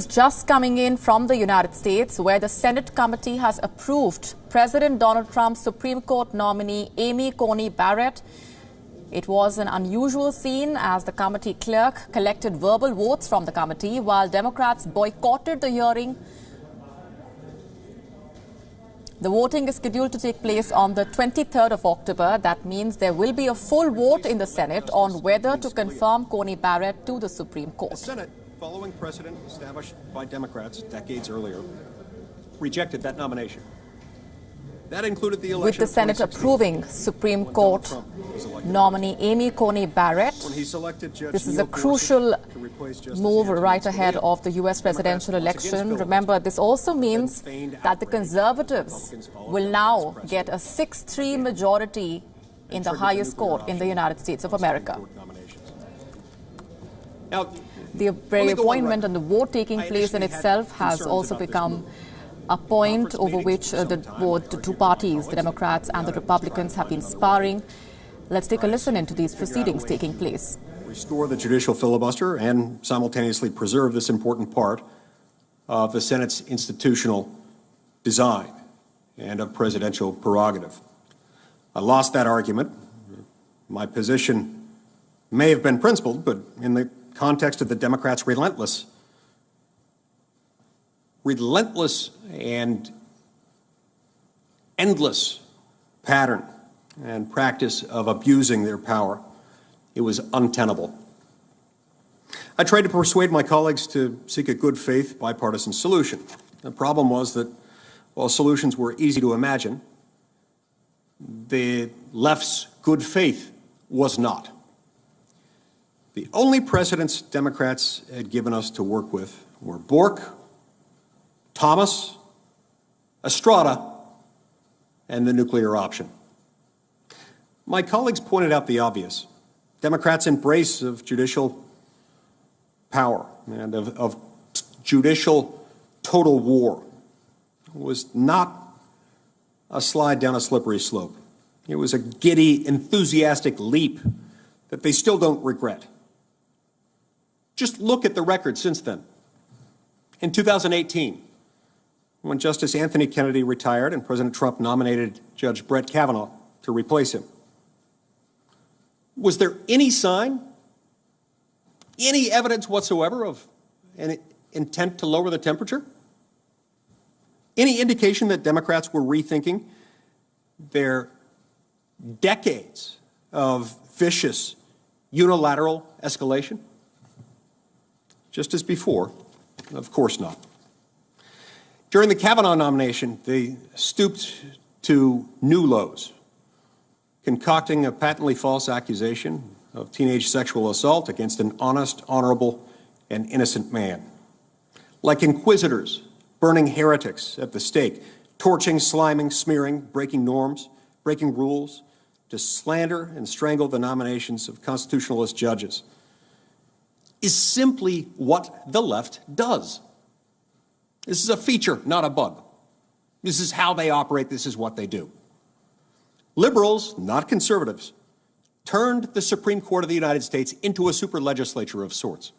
Just coming in from the United States, where the Senate committee has approved President Donald Trump's Supreme Court nominee Amy Coney Barrett. It was an unusual scene as the committee clerk collected verbal votes from the committee while Democrats boycotted the hearing. The voting is scheduled to take place on the 23rd of October. That means there will be a full vote in the Senate on whether to confirm Coney Barrett to the Supreme Court. The Senate, following precedent established by Democrats decades earlier, rejected that nomination. That included the election. With the Senate approving Supreme Court nominee Amy Coney Barrett, this is a crucial move right ahead of the U.S. presidential election. Remember, this also means that the Conservatives will now get a 6-3 majority in the highest court in the United States of America. The very appointment and the vote taking place in itself has also become a point over which the two parties, the Democrats and the Republicans, have been sparring. Let's take a listen into these proceedings taking place. Restore the judicial filibuster and simultaneously preserve this important part of the Senate's institutional design and of presidential prerogative. I lost that argument. My position may have been principled, but in the context of the Democrats' relentless and endless pattern and practice of abusing their power, it was untenable. I tried to persuade my colleagues to seek a good faith bipartisan solution. The problem was that while solutions were easy to imagine, the left's good faith was not. The only precedents Democrats had given us to work with were Bork, Thomas, Estrada, and the nuclear option. My colleagues pointed out the obvious. Democrats' embrace of judicial power and of judicial total war was not a slide down a slippery slope. It was a giddy, enthusiastic leap that they still don't regret. Just look at the record since then. In 2018, when Justice Anthony Kennedy retired and President Trump nominated Judge Brett Kavanaugh to replace him, was there any sign, any evidence whatsoever of an intent to lower the temperature? Any indication that Democrats were rethinking their decades of vicious unilateral escalation? Just as before, of course not. During the Kavanaugh nomination, they stooped to new lows, concocting a patently false accusation of teenage sexual assault against an honest, honorable, and innocent man. Like inquisitors, burning heretics at the stake, torching, sliming, smearing, breaking norms, breaking rules, to slander and strangle the nominations of constitutionalist judges, is simply what the left does. This is a feature, not a bug. This is how they operate. This is what they do. Liberals, not conservatives, turned the Supreme Court of the United States into a super legislature of sorts.